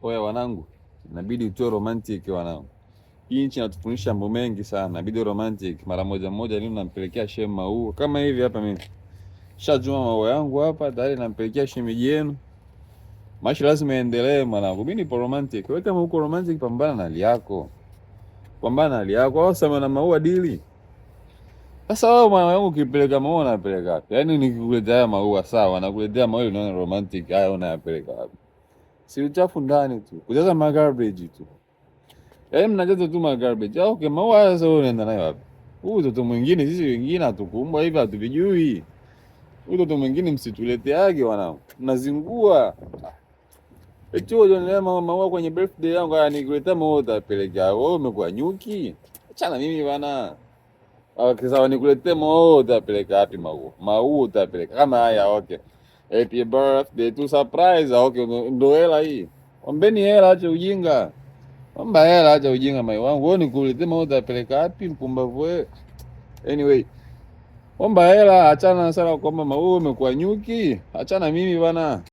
Oya wanangu, inabidi utoe romantic wanangu. Hii nchi inatufundisha mambo mengi sana. Inabidi romantic mara moja moja, leo nampelekea shem maua. Kama hivi hapa mimi. Shajua maua yangu hapa, tayari nampelekea shemeji yenu. Maisha lazima yaendelee mwanangu. Mimi nipo romantic. Wewe kama uko romantic, pambana na hali yako. Pambana na hali yako. Au sema na maua dili. Sasa wewe mwana wangu ukipeleka maua unapeleka wapi? Yaani nikikuletea maua sawa, nakuletea maua unaona romantic, haya unayapeleka wapi? Si uchafu ndani tu. Kujaza magarbage tu. Yaani mnajaza tu magarbage. Okay, maua haya sasa wewe unaenda nayo wapi? Huyu mtoto mwingine sisi wengine hatukuumbwa hivi, hatuvijui. Huyu mtoto mwingine msituleteage wanangu. Mnazingua. Eti wewe unaleta maua kwenye birthday yangu, haya nikuletea maua utapeleka. Wewe umekuwa nyuki? Achana mimi bwana. Okay, sawa nikuletee maua utapeleka wapi maua? Maua utapeleka kama haya okay. Happy birthday to surprise. Okay, ndo hela hii. Ombeni hela, acha ujinga. Omba hela, acha ujinga mai wangu. Wewe nikuletee maua utapeleka wapi mpumbavu wewe? Anyway, omba hela, achana na sala kwamba maua umekuwa nyuki. Achana mimi bana.